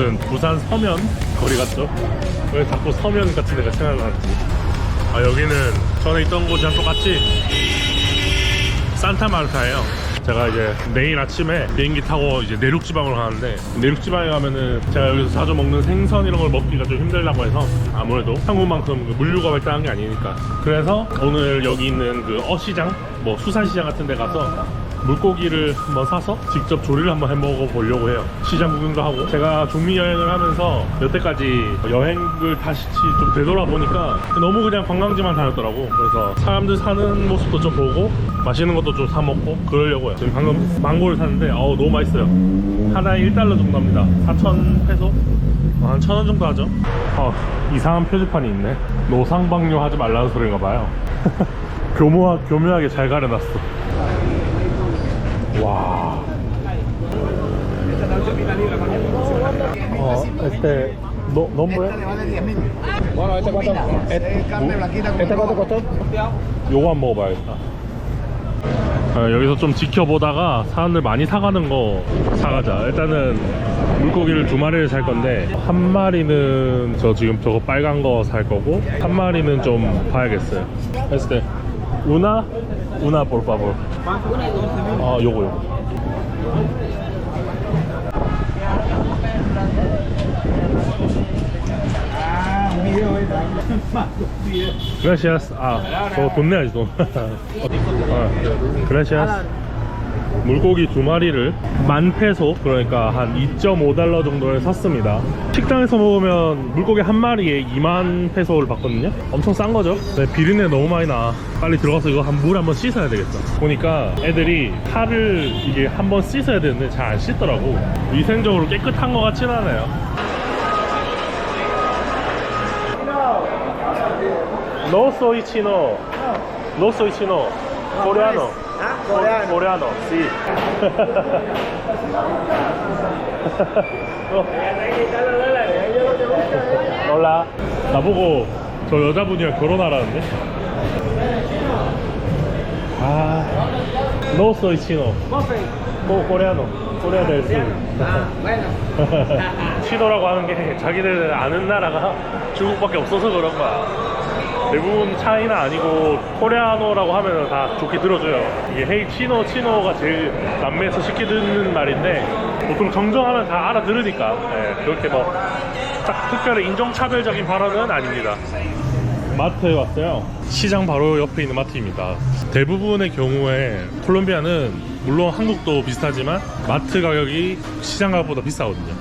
무슨 부산 서면 거리 같죠? 왜 자꾸 서면 같은 데가 생각나는지. 아, 여기는 전에 있던 곳이랑 똑같이 산타마르타예요. 제가 이제 내일 아침에 비행기 타고 이제 내륙지방으로 가는데, 내륙지방에 가면은 제가 여기서 자주 먹는 생선 이런 걸 먹기가 좀 힘들다고 해서, 아무래도 한국만큼 물류가 발달한 게 아니니까, 그래서 오늘 여기 있는 그 어시장, 뭐 수산시장 같은 데 가서 물고기를 한번 사서 직접 조리를 한번 해 먹어 보려고 해요. 시장 구경도 하고. 제가 중미 여행을 하면서 여태까지 여행을 다시 좀 되돌아보니까 너무 그냥 관광지만 다녔더라고. 그래서 사람들 사는 모습도 좀 보고 맛있는 것도 좀 사 먹고 그러려고요. 지금 방금 망고를 샀는데 너무 맛있어요. 하나에 1달러 정도 합니다. 4,000페소? 한 1,000원 정도 하죠. 이상한 표지판이 있네. 노상방뇨 하지 말라는 소리인가 봐요. 교묘하게 잘 가려놨어. 와. nombre. Bueno, ¿este cuánto? Carne blanquita con cuánto costó? 요거 한번 먹어봐야겠다. 여기서 좀 지켜보다가 사람들 많이 사가는 거 사가자. 일단은 물고기를 2마리를 살 건데, 한 마리는 지금 저거 빨간 거 살 거고, 한 마리는 좀 봐야겠어요. Este, una por favor. 요거. Gracias. 저거 돈 내야지, 돈. Gracias. 물고기 2마리를 10,000페소, 그러니까 한 2.5달러 정도를 샀습니다. 식당에서 먹으면 물고기 한 마리에 20,000페소를 받거든요. 엄청 싼 거죠. 네, 비린내 너무 많이 나. 빨리 들어가서 이거 물 한번 씻어야 되겠다. 보니까 애들이 팔을 이게 한번 씻어야 되는데 잘 안 씻더라고. 위생적으로 깨끗한 것 같진 않아요. No soy chino. No soy chino. Coreano. Coreano, sí. Hola. 나보고 저 여자분이랑 결혼하라는데? No soy chino. Coreano. Corea del Sur. 치노라고 하는 게 자기들 아는 나라가 중국밖에 없어서 그런 거야. 대부분 차이나 아니고 코레아노라고 하면 다 좋게 들어줘요. 이게 헤이 치노가 제일 남미에서 쉽게 듣는 말인데, 보통 정정하면 다 알아들으니까. 네, 그렇게 뭐 딱 특별히 인종차별적인 발언은 아닙니다. 마트에 왔어요. 시장 바로 옆에 있는 마트입니다. 대부분의 경우에 콜롬비아는 물론 한국도 비슷하지만 마트 가격이 시장 가격보다 비싸거든요.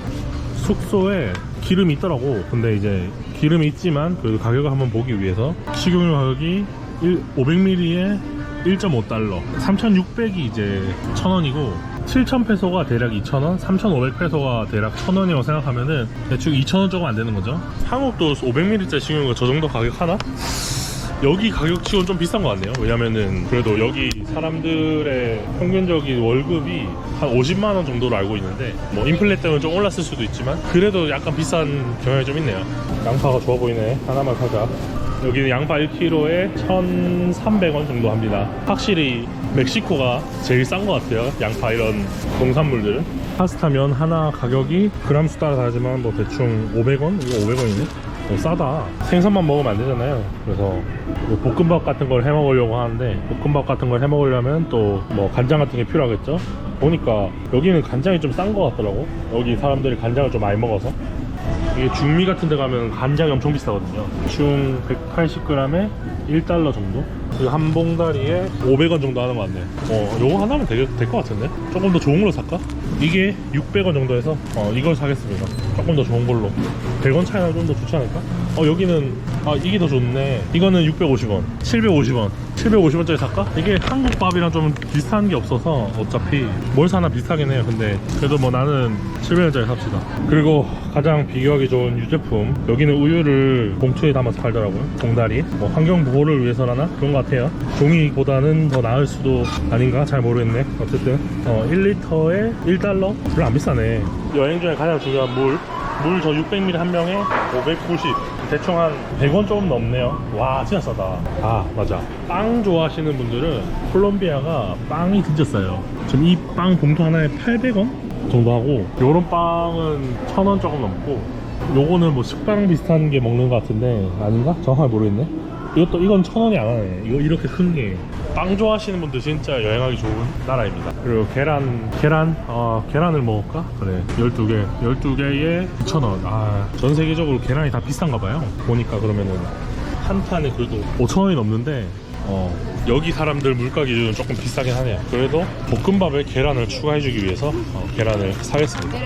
숙소에 기름이 있더라고. 근데 이제 기름이 있지만 그래도 가격을 한번 보기 위해서 식용유 가격이 500ml에 1.5달러, 3,600이 이제 1,000원이고, 7,000페소가 대략 2,000원, 3,500페소가 대략 1,000원이라고 생각하면은 대충 2,000원 조금 안 되는 거죠. 한국도 500ml짜리 식용유가 저 정도 가격 하나? 여기 가격치고는 좀 비싼 것 같네요. 왜냐면은 그래도 여기 사람들의 평균적인 월급이 한 50만원 정도로 알고 있는데, 뭐 인플레 때문에 좀 올랐을 수도 있지만 그래도 약간 비싼 경향이 좀 있네요. 양파가 좋아 보이네. 하나만 사자. 여기는 양파 1kg에 1,300원 정도 합니다. 확실히 멕시코가 제일 싼 것 같아요. 양파 이런 농산물들은. 파스타면 하나 가격이 그람수 따라 다르지만 뭐 대충 500원? 이거 500원이네? 싸다. 생선만 먹으면 안 되잖아요. 그래서 볶음밥 같은 걸 해 먹으려고 하는데, 볶음밥 같은 걸 해 먹으려면 또 뭐 간장 같은 게 필요하겠죠. 보니까 여기는 간장이 좀 싼 것 같더라고. 여기 사람들이 간장을 좀 많이 먹어서. 이게 중미 같은 데 가면 간장이 엄청 비싸거든요. 중 180g에 1달러 정도? 한 봉다리에 500원 정도 하는 것 같네. 요거 하나면 될 것 같은데? 조금 더 좋은 걸로 살까? 이게 600원 정도 해서 이걸 사겠습니다. 조금 더 좋은 걸로. 100원 차이나 좀 더 좋지 않을까? 여기는 이게 더 좋네. 이거는 650원, 750원. 750원짜리 살까? 이게 한국 밥이랑 좀 비슷한 게 없어서 어차피 뭘 사나 비슷하긴 해요. 근데 그래도 뭐 나는 700원짜리 삽시다. 그리고 가장 비교하기 좋은 유제품, 여기는 우유를 봉투에 담아서 팔더라고요. 봉다리. 뭐 환경 보호를 위해서라나 그런 것 같아요. 종이보다는 더 나을 수도 아닌가? 잘 모르겠네. 어쨌든 1리터에 1달러? 별로 안 비싸네. 여행 중에 가장 중요한 물 저 600ml 한 병에 590. 대충 한 100원 조금 넘네요. 와, 진짜 싸다. 맞아. 빵 좋아하시는 분들은 콜롬비아가 빵이 진짜 싸요. 지금 이 빵 봉투 하나에 800원? 정도 하고, 요런 빵은 1,000원 조금 넘고, 요거는 뭐 식빵 비슷한 게 먹는 것 같은데 아닌가? 정확하게 모르겠네. 이건 1,000원이 안 하네. 이거 이렇게 큰 게. 빵 좋아하시는 분들 진짜 여행하기 좋은 나라입니다. 그리고 계란을 먹을까? 그래, 12개에 9,000원. 전 세계적으로 계란이 다 비싼가 봐요. 보니까. 그러면은 한 판에 그래도 5,000원이 넘는데 여기 사람들 물가 기준은 조금 비싸긴 하네요. 그래도 볶음밥에 계란을 추가해주기 위해서 계란을 사겠습니다.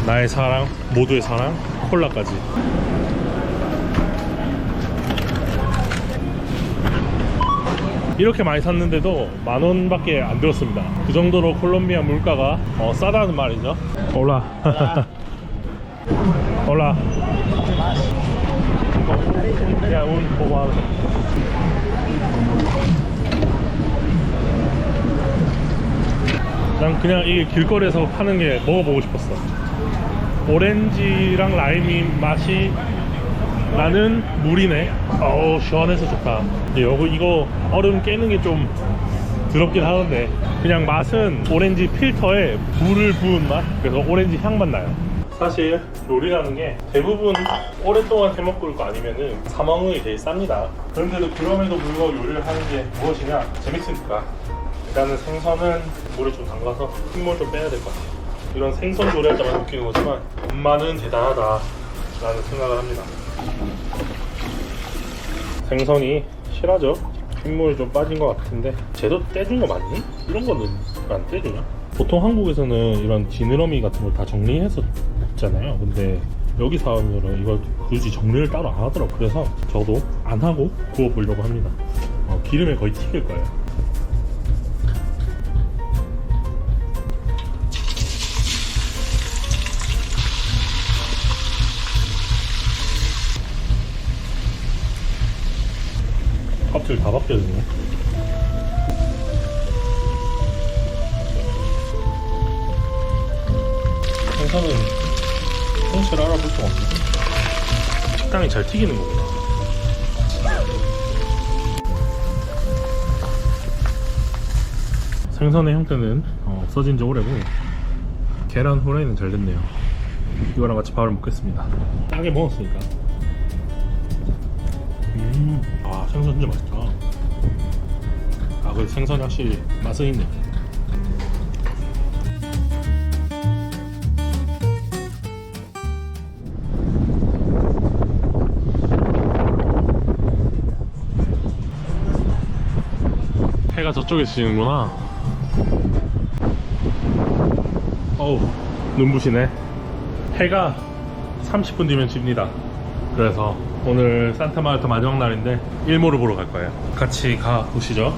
나의 사랑, 모두의 사랑, 콜라까지. 이렇게 많이 샀는데도 10,000원밖에 안 들었습니다. 그 정도로 콜롬비아 물가가 싸다는 말이죠. 올라. 올라. 야, 운 보고. 난 그냥 이 길거리에서 파는 게 먹어보고 싶었어. 오렌지랑 라임이 맛이 나는 물이네. 어우, 시원해서 좋다. 이거 얼음 깨는 게 좀 더럽긴 하던데, 그냥 맛은 오렌지 필터에 물을 부은 맛. 그래서 오렌지 향만 나요. 사실 요리라는 게 대부분 오랫동안 해먹을 거 아니면은 사먹는 게 제일 쌉니다. 그런데도 그럼에도 불구하고 요리를 하는 게 무엇이냐? 재밌으니까. 일단은 생선은 물에 좀 담가서 핏물 좀 빼야 될 것 같아요. 이런 생선 요리할 때만 느끼는 거지만 엄마는 대단하다 라는 생각을 합니다. 생선이 실하죠? 핏물 좀 빠진 것 같은데 쟤도 떼준 거 맞니? 이런 거는 안 떼주냐? 보통 한국에서는 이런 지느러미 같은 걸 다 정리해서 먹잖아요. 근데 여기 사람들은 이걸 굳이 정리를 따로 안 하더라고요. 그래서 저도 안 하고 구워보려고 합니다. 기름에 거의 튀길 거예요. 껍질 다 벗겨지네. 생선은 형체를 알아볼 수가 없네. 식당이 잘 튀기는 거구나. 생선의 형태는 없어진 지 오래고, 계란 후라이는 잘 됐네요. 이거랑 같이 밥을 먹겠습니다. 싸게 먹었으니까. 생선 진짜 맛있다. 그 생선이 확실히 맛은 있네. 해가 저쪽에서 지는구나. 어우, 눈부시네. 해가 30분 뒤면 집니다. 그래서 오늘 산타마르타 마지막 날인데 일몰을 보러 갈 거예요. 같이 가 보시죠.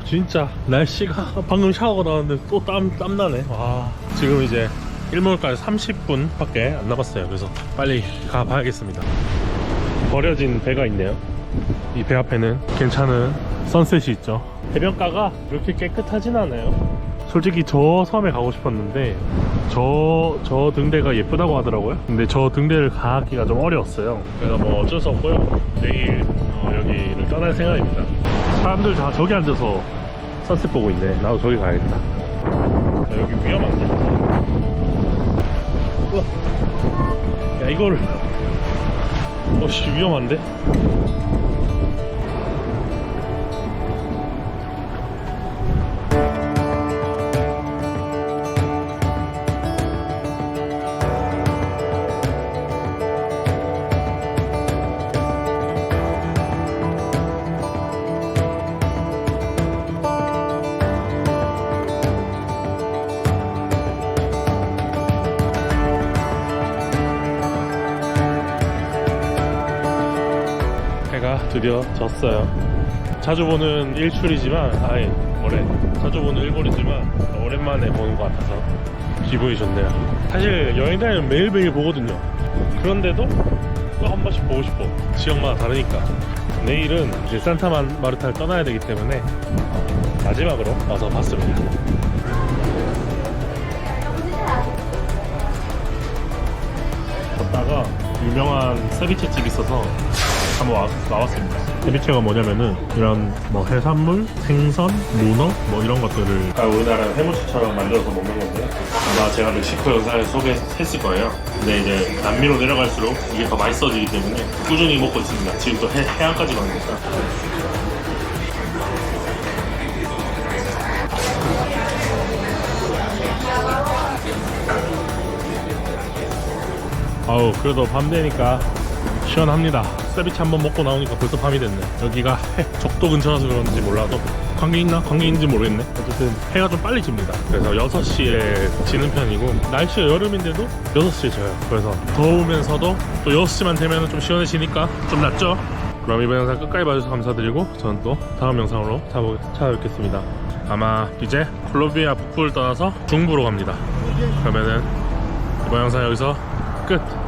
진짜 날씨가, 방금 샤워가 나왔는데 또 땀나네. 지금 이제 일몰까지 30분 밖에 안 남았어요. 그래서 빨리 가봐야겠습니다. 버려진 배가 있네요. 이 배 앞에는 괜찮은 선셋이 있죠. 해변가가 그렇게 깨끗하진 않아요. 솔직히 저 섬에 가고 싶었는데 저 등대가 예쁘다고 하더라고요. 근데 저 등대를 가기가 좀 어려웠어요. 그래서 뭐 어쩔 수 없고요. 내일 여기를 떠날 생각입니다. 사람들 다 저기 앉아서 선셋 보고 있네. 나도 저기 가야겠다. 여기 위험한데? 야, 이거를 어씨, 위험한데? 해가 드디어 졌어요. 자주 보는 일출이지만, 자주 보는 일몰이지만 오랜만에 보는 것 같아서 기분이 좋네요. 사실 여행 다니면 매일매일 보거든요. 그런데도 또 한 번씩 보고 싶어. 지역마다 다르니까. 내일은 이제 산타마르타를 떠나야 되기 때문에 마지막으로 와서 봤습니다. 걷다가 유명한 세비체 집이 있어서 한번 나왔습니다. 세비체가 뭐냐면은 이런 뭐 해산물, 생선, 문어 뭐 이런 것들을 우리나라 해무치처럼 만들어서 먹는 건데 아마 제가 멕시코 영상에 소개했을 거예요. 근데 이제 남미로 내려갈수록 이게 더 맛있어지기 때문에 꾸준히 먹고 있습니다. 지금 또 해안까지 가니까. 아우 그래도 밤 되니까 시원합니다. 세비체 한번 먹고 나오니까 벌써 밤이 됐네. 여기가 적도 근처라서 그런지 몰라도 관계 있나? 관계 있는지 모르겠네. 어쨌든 해가 좀 빨리 집니다. 그래서 6시에 지는 편이고 날씨가 여름인데도 6시에 져요. 그래서 더우면서도 또 6시만 되면 좀 시원해지니까 좀 낫죠? 그럼 이번 영상 끝까지 봐주셔서 감사드리고 저는 또 다음 영상으로 찾아뵙겠습니다. 아마 이제 콜롬비아 북부를 떠나서 중부로 갑니다. 그러면은 이번 영상 여기서 끝!